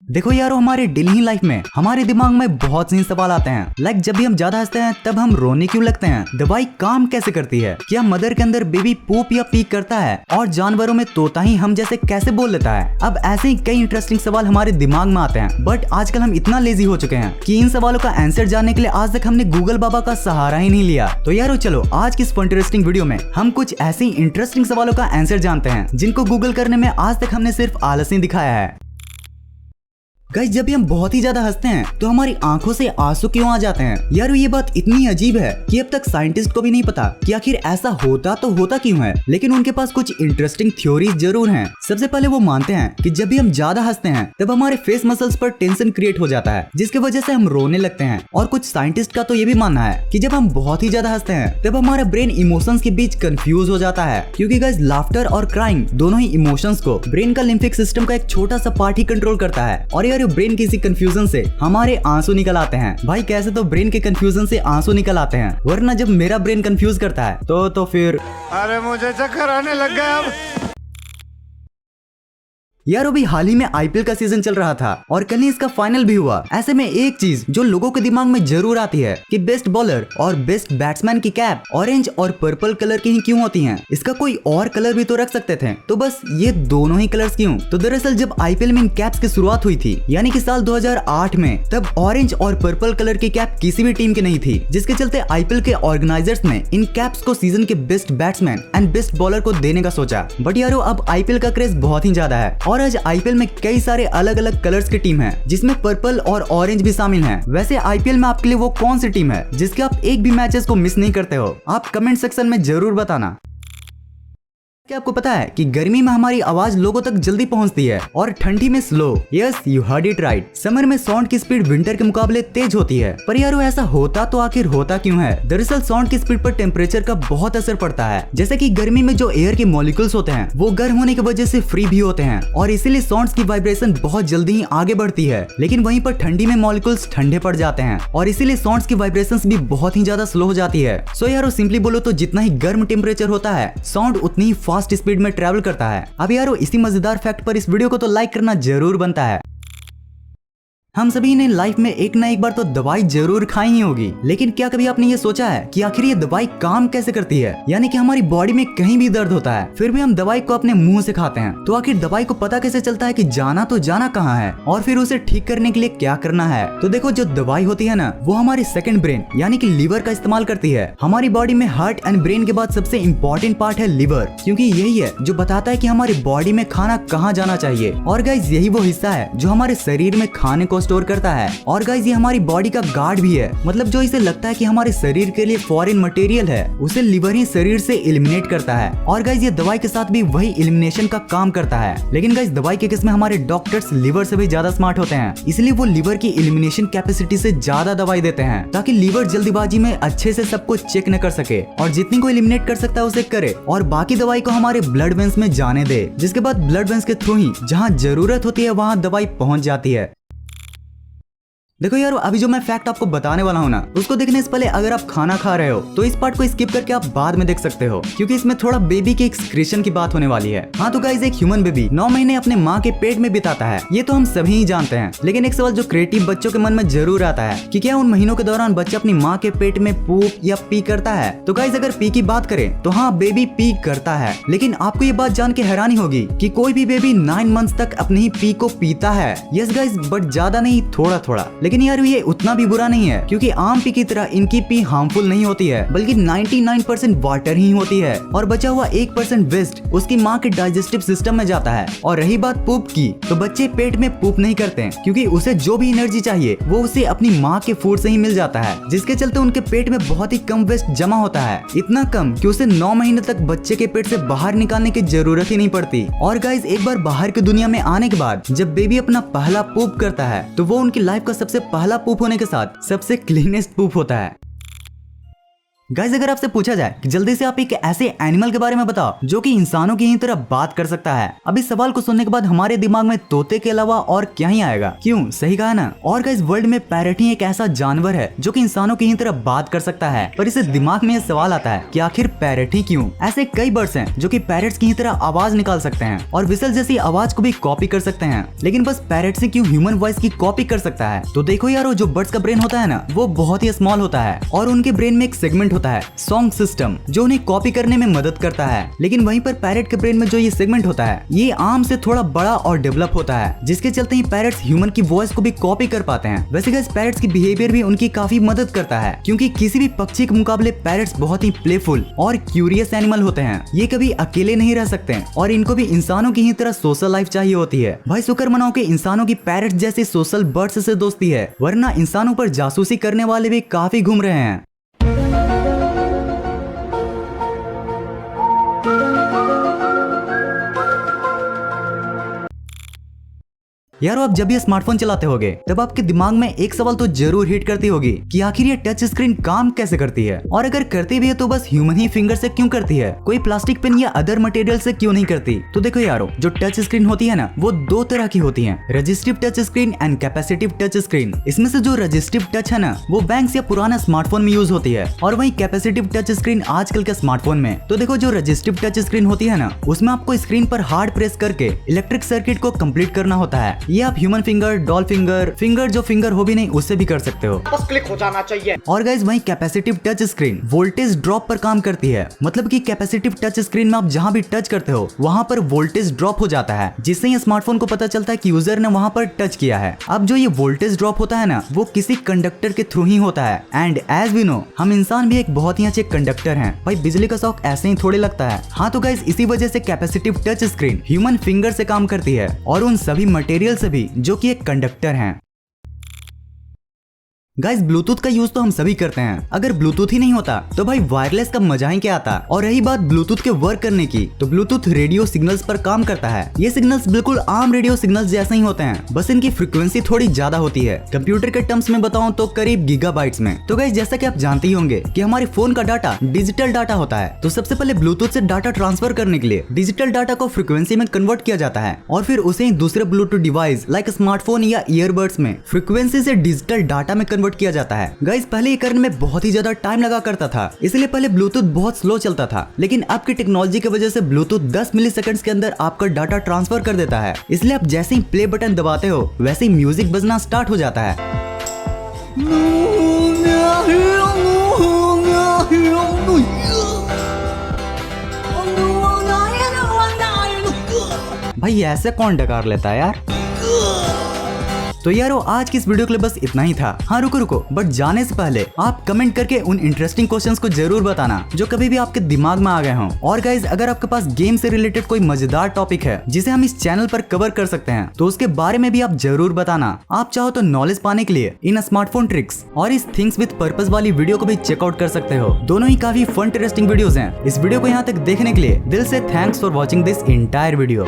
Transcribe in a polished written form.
देखो यारो, हमारे डेली लाइफ में हमारे दिमाग में बहुत से सवाल आते हैं। लाइक जब भी हम ज्यादा हंसते हैं तब हम रोने क्यों लगते हैं? दवाई काम कैसे करती है? क्या मदर के अंदर बेबी पूप या पीक करता है? और जानवरों में तोता ही हम जैसे कैसे बोल लेता है? अब ऐसे ही कई इंटरेस्टिंग सवाल हमारे दिमाग में आते हैं, बट आजकल हम इतना लेजी हो चुके हैं कि इन सवालों का आंसर जानने के लिए आज तक हमने गूगल बाबा का सहारा ही नहीं लिया। तो यारो चलो आज की इस इंटरेस्टिंग वीडियो में हम कुछ ऐसे ही इंटरेस्टिंग सवालों का आंसर जानते हैं जिनको गूगल करने में आज तक हमने सिर्फ आलस ही दिखाया है। गाइस, जब भी हम बहुत ही ज्यादा हंसते हैं तो हमारी आंखों से आंसू क्यों आ जाते हैं? यार ये बात इतनी अजीब है कि अब तक साइंटिस्ट को भी नहीं पता कि आखिर ऐसा होता क्यों है, लेकिन उनके पास कुछ इंटरेस्टिंग थ्योरीज जरूर हैं। सबसे पहले वो मानते हैं कि जब भी हम ज्यादा हंसते हैं तब हमारे फेस मसल्स पर टेंशन क्रिएट हो जाता है, जिसकी वजह से हम रोने लगते हैं। और कुछ साइंटिस्ट का तो ये भी मानना है कि जब हम बहुत ही ज्यादा हंसते हैं तब हमारा ब्रेन इमोशंस के बीच कंफ्यूज हो जाता है, क्योंकि गाइस लाफ्टर और क्राइंग दोनों ही इमोशंस को ब्रेन का लिम्फिक सिस्टम का एक छोटा सा पार्ट ही कंट्रोल करता है। और यार ब्रेन की इसी कंफ्यूजन से हमारे आंसू निकल आते हैं। भाई कैसे तो ब्रेन के कंफ्यूजन से आंसू निकल आते हैं, वरना जब मेरा ब्रेन कंफ्यूज करता है तो फिर अरे मुझे चक्कर आने लग गया अब। यार अभी हाल ही में आईपीएल का सीजन चल रहा था और कल ही इसका फाइनल भी हुआ। ऐसे में एक चीज जो लोगों के दिमाग में जरूर आती है कि बेस्ट बॉलर और बेस्ट बैट्समैन की कैप ऑरेंज और पर्पल कलर की ही क्यों होती हैं? इसका कोई और कलर भी तो रख सकते थे, तो बस ये दोनों ही कलर्स क्यों? तो दरअसल जब आईपीएल में इन कैप्स की शुरुआत हुई थी, यानी कि साल 2008 में, तब ऑरेंज और पर्पल कलर की कैप किसी भी टीम की नहीं थी, जिसके चलते आईपीएल के ऑर्गेनाइजर्स ने इन कैप्स को सीजन के best batsman and best bowler को देने का सोचा। बट यारो अब आईपीएल का क्रेज बहुत ही ज्यादा है और आज आईपीएल में कई सारे अलग अलग कलर्स की टीम है, जिसमें पर्पल और ऑरेंज भी शामिल हैं। वैसे आईपीएल में आपके लिए वो कौन सी टीम है जिसके आप एक भी मैचेस को मिस नहीं करते हो? आप कमेंट सेक्शन में जरूर बताना। क्या आपको पता है कि गर्मी में हमारी आवाज लोगों तक जल्दी पहुंचती है और ठंडी में slow? Yes, you heard it right. Summer में साउंड की स्पीड विंटर के मुकाबले तेज होती है। पर यारो ऐसा होता तो आखिर होता क्यों है? दरअसल साउंड की स्पीड पर टेम्परेचर का बहुत असर पड़ता है। जैसे कि गर्मी में जो एयर के मॉलिक्यूल्स होते हैं वो गर्म होने की वजह से फ्री भी होते हैं और इसीलिए साउंड्स की वाइब्रेशन बहुत जल्दी ही आगे बढ़ती है। लेकिन वहीं पर ठंडी में मॉलिक्यूल्स ठंडे पड़ जाते हैं और इसीलिए साउंड्स की वाइब्रेशंस भी बहुत ही ज्यादा स्लो हो जाती है। सो यारो सिंपली बोलो तो जितना ही गर्म टेम्परेचर होता है साउंड उतनी ही फास्ट स्पीड में ट्रैवल करता है। अब यारो इसी मजेदार फैक्ट पर इस वीडियो को तो लाइक करना जरूर बनता है। हम सभी ने लाइफ में एक ना एक बार तो दवाई जरूर खाई ही होगी, लेकिन क्या कभी आपने ये सोचा है कि आखिर ये दवाई काम कैसे करती है? यानी कि हमारी बॉडी में कहीं भी दर्द होता है फिर भी हम दवाई को अपने मुंह से खाते हैं, तो आखिर दवाई को पता कैसे चलता है कि जाना तो जाना कहाँ है और फिर उसे ठीक करने के लिए क्या करना है? तो देखो, जो दवाई होती है ना वो हमारे सेकंड ब्रेन यानी कि लीवर का इस्तेमाल करती है। हमारी बॉडी में हार्ट एंड ब्रेन के बाद सबसे इम्पोर्टेंट पार्ट है लीवर, क्योंकि यही है जो बताता है कि हमारी बॉडी में खाना कहाँ जाना चाहिए। और गाइस यही वो हिस्सा है जो हमारे शरीर में खाने को स्टोर करता है। और गाइस ये हमारी बॉडी का गार्ड भी है, मतलब जो इसे लगता है कि हमारे शरीर के लिए फॉरेन मटेरियल है उसे लिवर ही शरीर से एलिमिनेट करता है। और गाइस ये दवाई के साथ भी वही एलिमिनेशन का काम करता है। लेकिन गाइस दवाई के केस में हमारे डॉक्टर्स लिवर से भी ज्यादा स्मार्ट होते हैं, इसलिए वो लिवर की एलिमिनेशन कैपेसिटी से ज्यादा दवाई देते हैं ताकि लिवर जल्दीबाजी में अच्छे से सब कुछ चेक न कर सके और जितनी को एलिमिनेट कर सकता है उसे करे और बाकी दवाई को हमारे ब्लड वेन्स में जाने दे, जिसके बाद ब्लड वेन्स के थ्रू ही जहाँ जरूरत होती है वहाँ दवाई पहुँच जाती है। देखो यार अभी जो मैं फैक्ट आपको बताने वाला हूँ ना उसको देखने से पहले अगर आप खाना खा रहे हो तो इस पार्ट को स्किप करके आप बाद में देख सकते हो, क्योंकि इसमें थोड़ा बेबी के एक्सक्रीशन की बात होने वाली है। हाँ तो गाइस, एक ह्यूमन बेबी 9 महीने अपने माँ के पेट में बिताता है, ये तो हम सभी ही जानते हैं। लेकिन एक सवाल जो क्रिएटिव बच्चों के मन में जरूर आता है कि क्या उन महीनों के दौरान बच्चा अपनी माँ के पेट में पूप या पी करता है? तो गाइस अगर पी की बात करें तो हाँ, बेबी पी करता है। लेकिन आपको ये बात जान के हैरानी होगी कि कोई भी बेबी 9 मंथ्स तक अपनी ही पी को पीता है। यस गाइस, बट ज्यादा नहीं, थोड़ा थोड़ा। लेकिन यार ये उतना भी बुरा नहीं है, क्योंकि आम पी की तरह इनकी पी हार्मफुल नहीं होती है, बल्कि 99% वाटर ही होती है और बचा हुआ 1% वेस्ट उसकी माँ के डाइजेस्टिव सिस्टम में जाता है। और रही बात पूप की, तो बच्चे पेट में पूप नहीं करते हैं, क्योंकि उसे जो भी एनर्जी चाहिए वो उसे अपनी माँ के फूड से ही मिल जाता है, जिसके चलते उनके पेट में बहुत ही कम वेस्ट जमा होता है, इतना कम कि उसे 9 महीने तक बच्चे के पेट से बाहर निकालने की जरूरत ही नहीं पड़ती। और गाइस एक बार बाहर की दुनिया में आने के बाद जब बेबी अपना पहला पूप करता है तो वो उनकी लाइफ का सबसे पहला पूप होने के साथ सबसे क्लीनेस्ट पूप होता है। गाइस अगर आपसे पूछा जाए कि जल्दी से आप एक ऐसे एनिमल के बारे में बताओ जो कि इंसानों की ही तरह बात कर सकता है, अब इस सवाल को सुनने के बाद हमारे दिमाग में तोते के अलावा और क्या ही आएगा। क्यों, सही कहा ना। और गाइस वर्ल्ड में पैरट ही एक ऐसा जानवर है जो कि इंसानों की ही तरह बात कर सकता है, पर इसे दिमाग में यह सवाल आता है कि आखिर पैरट ही क्यों। ऐसे कई बर्ड्स हैं जो कि पैरट्स की ही तरह आवाज निकाल सकते हैं और विसल जैसी आवाज को भी कॉपी कर सकते हैं, लेकिन बस पैरट से क्यों ह्यूमन वॉइस की कॉपी कर सकता है। तो देखो यारो, जो बर्ड्स का ब्रेन होता है ना वो बहुत ही स्मॉल होता है और उनके ब्रेन में एक सेगमेंट होता है सॉन्ग सिस्टम जो उन्हें कॉपी करने में मदद करता है, लेकिन वहीं पर पैरट के ब्रेन में जो ये सेगमेंट होता है ये आम से थोड़ा बड़ा और डेवलप होता है, जिसके चलते ही पैरट्स ह्यूमन की वॉइस को भी कॉपी कर पाते हैं। वैसे गाइस पैरट्स की बिहेवियर भी उनकी काफी मदद करता है, क्योंकि किसी भी पक्षी के मुकाबले पैरट्स बहुत ही प्लेफुल और क्यूरियस एनिमल होते हैं। ये कभी अकेले नहीं रह सकते और इनको भी इंसानों की ही तरह सोशल लाइफ चाहिए होती है। भाई शुक्र मनाओ कि इंसानों की पैरट्स जैसे सोशल बर्ड्स से दोस्ती है, वरना इंसानों पर जासूसी करने वाले भी काफी घूम रहे हैं। यारो आप जब ये स्मार्टफोन चलाते होगे तब आपके दिमाग में एक सवाल तो जरूर हिट करती होगी कि आखिर ये टच स्क्रीन काम कैसे करती है, और अगर करती भी है तो बस ह्यूमन ही फिंगर से क्यों करती है, कोई प्लास्टिक पेन या अदर मटेरियल से क्यों नहीं करती। तो देखो यारो, जो टच स्क्रीन होती है ना वो दो तरह की होती है, resistive touch screen and capacitive touch screen. इसमें से जो रजिस्टिव टच है ना वो बैंक्स या पुराना स्मार्टफोन में यूज होती है, और वही कैपेसिटिव टच स्क्रीन आजकल के स्मार्टफोन में। तो देखो जो रजिस्टिव टच स्क्रीन होती है ना उसमें आपको स्क्रीन पर हार्ड प्रेस करके इलेक्ट्रिक सर्किट को कंप्लीट करना होता है। ये आप ह्यूमन फिंगर, डॉल फिंगर जो फिंगर हो भी नहीं उससे भी कर सकते हो, बस क्लिक हो जाना चाहिए। और गाइस वही capacitive touch screen voltage drop पर काम करती है, मतलब कि कैपेसिटिव टच स्क्रीन में आप जहां भी टच करते हो वहां पर वोल्टेज ड्रॉप हो जाता है, जिससे ये स्मार्टफोन को पता चलता है कि यूजर ने वहां पर टच किया है। अब जो ये वोल्टेज ड्रॉप होता है ना वो किसी कंडक्टर के थ्रू ही होता है, एंड एज वी नो हम इंसान भी एक बहुत ही अच्छे कंडक्टर हैं। भाई बिजली का शॉक ऐसे ही थोड़े लगता है। हाँ तो गाइस इसी वजह से capacitive touch screen human finger से काम करती है और उन सभी मटेरियल से भी जो कि एक कंडक्टर हैं। गाइस ब्लूटूथ का यूज तो हम सभी करते हैं, अगर ब्लूटूथ ही नहीं होता तो भाई वायरलेस का मजा ही क्या आता। और रही बात ब्लूटूथ के वर्क करने की, तो ब्लूटूथ रेडियो सिग्नल्स पर काम करता है। ये सिग्नल्स बिल्कुल आम रेडियो सिग्नल्स जैसे ही होते हैं, बस इनकी फ्रीक्वेंसी थोड़ी ज्यादा होती है। कंप्यूटर के टर्म्स में बताऊं तो करीब गीगाबाइट्स में। तो गाइस जैसा कि आप जानते ही होंगे कि हमारे फोन का डाटा डिजिटल डाटा होता है, तो सबसे पहले ब्लूटूथ से डाटा ट्रांसफर करने के लिए डिजिटल डाटा को फ्रीक्वेंसी में कन्वर्ट किया जाता है, और फिर उसे दूसरे ब्लूटूथ डिवाइस लाइक स्मार्टफोन या ईयरबड्स में फ्रीक्वेंसी से डिजिटल डाटा में कन्वर्ट किया जाता है। गाइस पहले ये करने में बहुत ही ज्यादा टाइम लगा करता था, इसलिए पहले ब्लूटूथ बहुत स्लो चलता था, लेकिन अब की टेक्नोलॉजी की वजह से ब्लूटूथ 10 मिलीसेकंड्स के अंदर आपका डाटा ट्रांसफर कर देता है। इसलिए आप जैसे ही प्ले बटन दबाते हो वैसे ही म्यूजिक बजना स्टार्ट हो जाता है। भाई ऐसे कौन डकार लेता है यार। तो यारो आज की इस वीडियो के लिए बस इतना ही था। हाँ रुको, बट जाने से पहले आप कमेंट करके उन इंटरेस्टिंग क्वेश्चंस को जरूर बताना जो कभी भी आपके दिमाग में आ गए हों। और गाइज अगर आपके पास गेम से रिलेटेड कोई मजेदार टॉपिक है जिसे हम इस चैनल पर कवर कर सकते हैं तो उसके बारे में भी आप जरूर बताना। आप चाहो तो नॉलेज पाने के लिए इन स्मार्टफोन ट्रिक्स और इस थिंग्स विद पर्पस वाली वीडियो को भी चेकआउट कर सकते हो। दोनों ही काफी फन इंटरेस्टिंग वीडियोस हैं। इस वीडियो को यहाँ तक देखने के लिए दिल से thanks for watching this entire video.